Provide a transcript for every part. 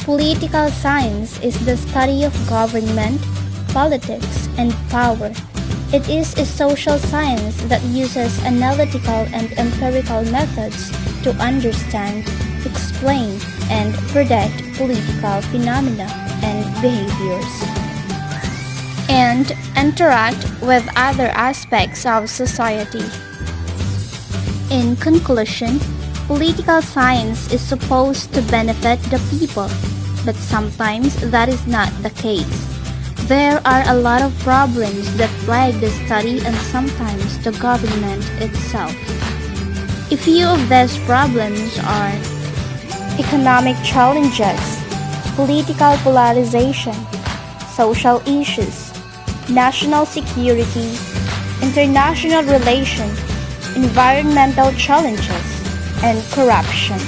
Political science is the study of government, politics, and power. It is a social science that uses analytical and empirical methods to understand, explain, and predict political phenomena and behaviors, and interact with other aspects of society. In conclusion, political science is supposed to benefit the people, but sometimes that is not the case. There are a lot of problems that plague the study and sometimes the government itself. A few of these problems are economic challenges, political polarization, social issues, national security, international relations, environmental challenges, and corruption.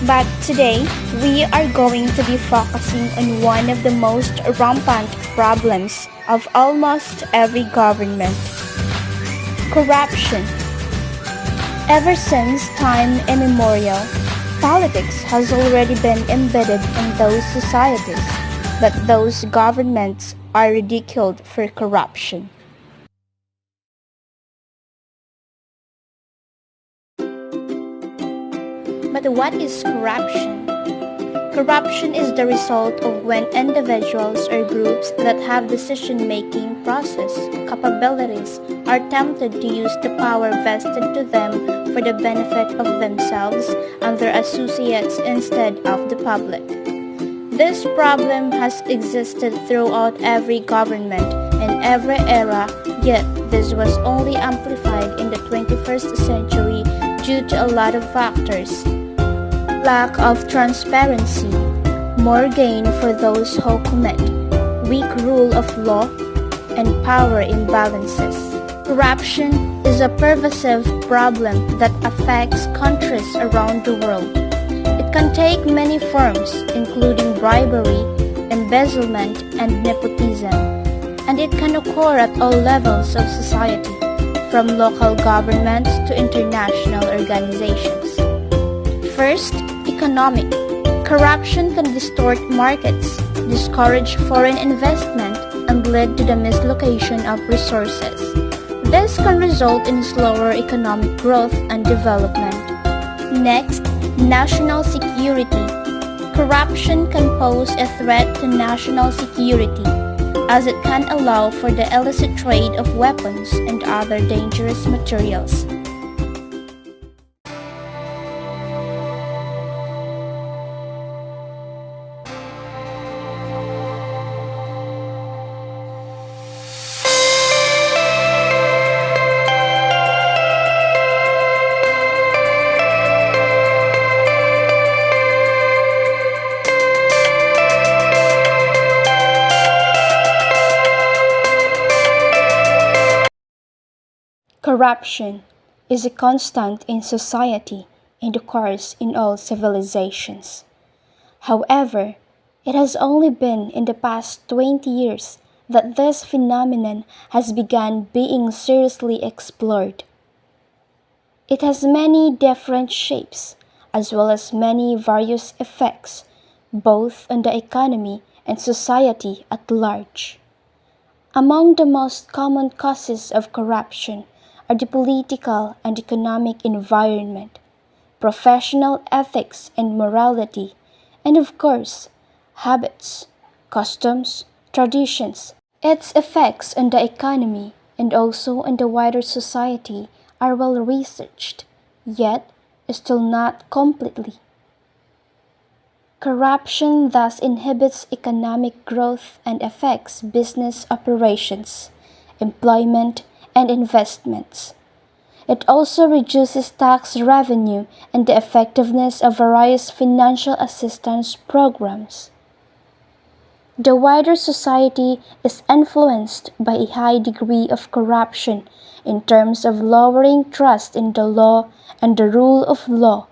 But today, we are going to be focusing on one of the most rampant problems of almost every government: corruption. Ever since time immemorial, politics has already been embedded in those societies, but those governments are ridiculed for corruption. But what is corruption? Corruption is the result of when individuals or groups that have decision-making process capabilities are tempted to use the power vested to them for the benefit of themselves and their associates instead of the public. This problem has existed throughout every government in every era, yet this was only amplified in the 21st century due to a lot of factors: lack of transparency, more gain for those who commit, weak rule of law, and power imbalances. Corruption is a pervasive problem that affects countries around the world. It can take many forms, including bribery, embezzlement, and nepotism, and it can occur at all levels of society, from local governments to international organizations. First, economic. Corruption can distort markets, discourage foreign investment, and lead to the mislocation of resources. This can result in slower economic growth and development. Next, national security. Corruption can pose a threat to national security, as it can allow for the illicit trade of weapons and other dangerous materials. Corruption is a constant in society and occurs in all civilizations. However, it has only been in the past 20 years that this phenomenon has begun being seriously explored. It has many different shapes, as well as many various effects, both on the economy and society at large. Among the most common causes of corruption are the political and economic environment, professional ethics and morality, and of course, habits, customs, traditions. Its effects on the economy and also on the wider society are well researched, yet still not completely. Corruption thus inhibits economic growth and affects business operations, employment, and investments. It also reduces tax revenue and the effectiveness of various financial assistance programs. The wider society is influenced by a high degree of corruption in terms of lowering trust in the law and the rule of law,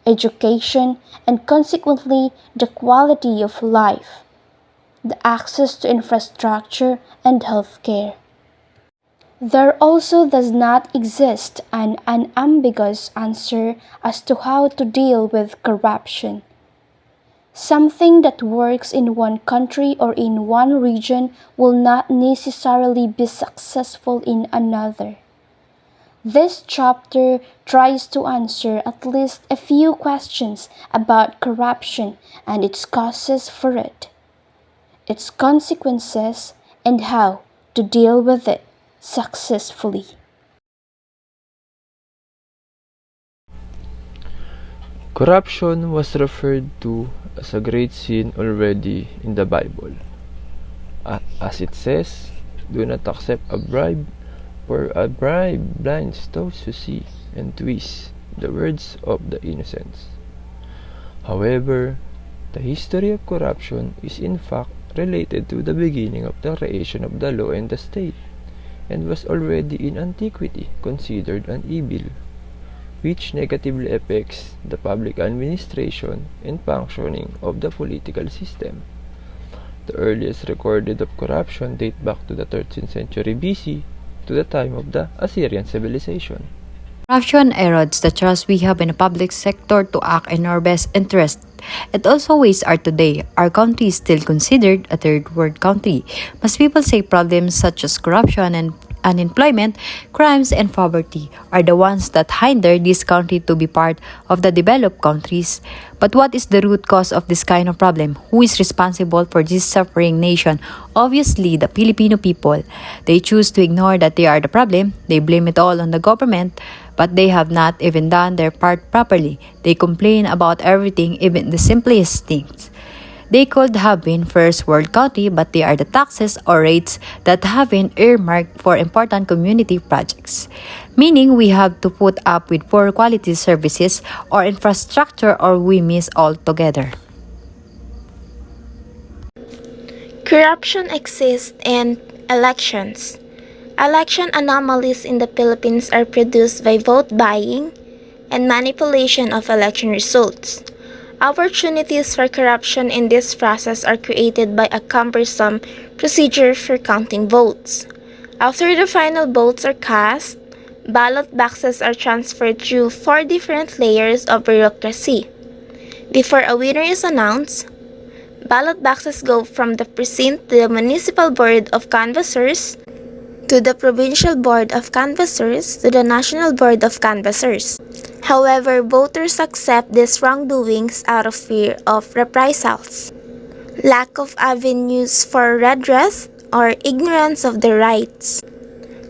education, and consequently the quality of life, the access to infrastructure, and health care. There also does not exist an unambiguous answer as to how to deal with corruption. Something that works in one country or in one region will not necessarily be successful in another. This chapter tries to answer at least a few questions about corruption and its causes for it, its consequences, and how to deal with it successfully. Corruption was referred to as a great sin already in the Bible. As it says, "Do not accept a bribe, for a bribe blinds those who see and twist the words of the innocents." However, the history of corruption is in fact related to the beginning of the creation of the law and the state, and was already in antiquity considered an evil, which negatively affects the public administration and functioning of the political system. The earliest recorded of corruption date back to the 13th century BC, to the time of the Assyrian civilization. Corruption erodes the trust we have in the public sector to act in our best interest. It also weighs our today. Our country is still considered a third world country. Most people say problems such as corruption and unemployment, crimes, and poverty are the ones that hinder this country to be part of the developed countries. But what is the root cause of this kind of problem? Who is responsible for this suffering nation? Obviously, the Filipino people. They choose to ignore that they are the problem. They blame it all on the government, but they have not even done their part properly. They complain about everything, even the simplest things. They could have been first world country, but they are the taxes or rates that have been earmarked for important community projects. Meaning we have to put up with poor quality services or infrastructure, or we miss altogether. Corruption exists in elections. Election anomalies in the Philippines are produced by vote buying and manipulation of election results. Opportunities for corruption in this process are created by a cumbersome procedure for counting votes. After the final votes are cast, ballot boxes are transferred through 4 different layers of bureaucracy. Before a winner is announced, ballot boxes go from the precinct to the Municipal Board of Canvassers, to the Provincial Board of Canvassers, to the National Board of Canvassers. However, voters accept these wrongdoings out of fear of reprisals, lack of avenues for redress, or ignorance of their rights.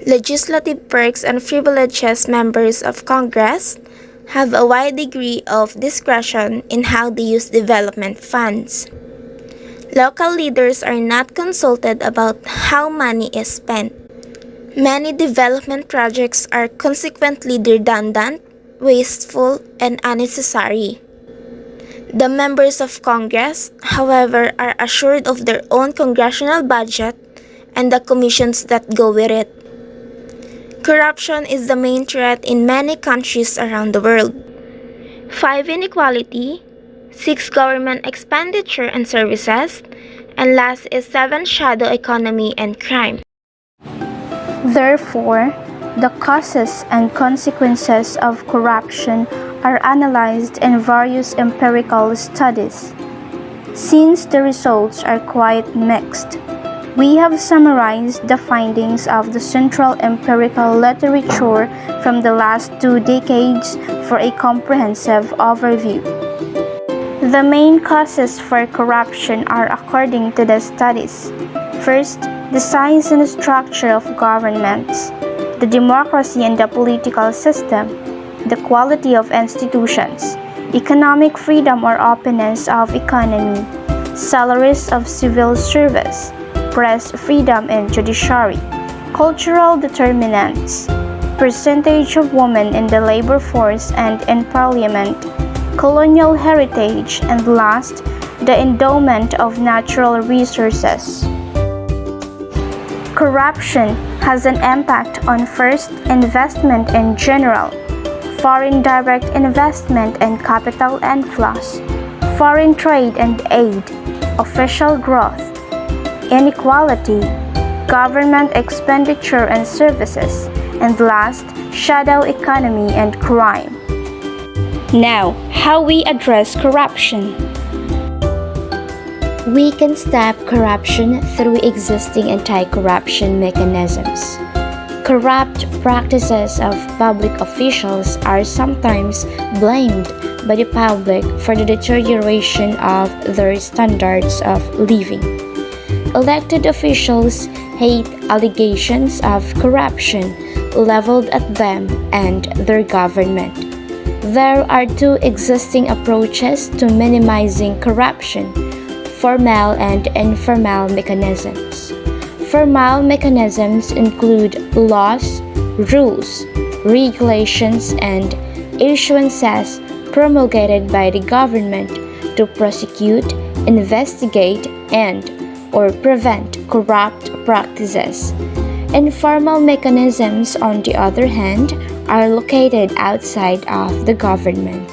Legislative perks and privileges members of Congress have a wide degree of discretion in how they use development funds. Local leaders are not consulted about how money is spent. Many development projects are consequently redundant, wasteful, and unnecessary. The members of Congress, however, are assured of their own congressional budget and the commissions that go with it. Corruption is the main threat in many countries around the world. 5. Inequality. 6. Government expenditure and services. And last is 7. Shadow economy and crime. Therefore, the causes and consequences of corruption are analyzed in various empirical studies. Since the results are quite mixed, we have summarized the findings of the central empirical literature from the last 2 decades for a comprehensive overview. The main causes for corruption are according to the studies. First, the size and structure of governments, the democracy and the political system, the quality of institutions, economic freedom or openness of economy, salaries of civil service, press freedom and judiciary, cultural determinants, percentage of women in the labor force and in parliament, colonial heritage, and last, the endowment of natural resources. Corruption has an impact on first, investment in general, foreign direct investment and capital inflows, foreign trade and aid, official growth, inequality, government expenditure and services, and last, shadow economy and crime. Now, how we address corruption. We can stop corruption through existing anti-corruption mechanisms. Corrupt practices of public officials are sometimes blamed by the public for the deterioration of their standards of living. Elected officials hate allegations of corruption leveled at them and their government. There are two existing approaches to minimizing corruption: formal and informal mechanisms. Formal mechanisms include laws, rules, regulations, and issuances promulgated by the government to prosecute, investigate, and/or prevent corrupt practices. Informal mechanisms, on the other hand, are located outside of the government.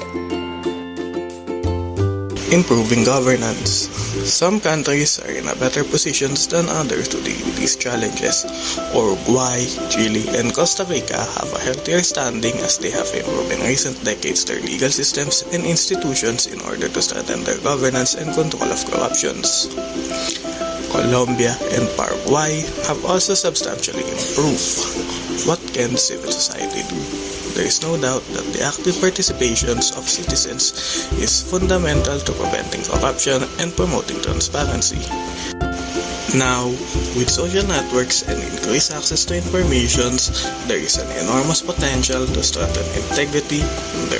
Improving governance. Some countries are in a better positions than others to deal with these challenges. Uruguay, Chile, and Costa Rica have a healthier standing as they have improved in recent decades their legal systems and institutions in order to strengthen their governance and control of corruptions. Colombia and Paraguay have also substantially improved. What can civil society do? There is no doubt that the active participations of citizens is fundamental to preventing corruption and promoting transparency. Now, with social networks and increased access to information, there is an enormous potential to strengthen integrity in the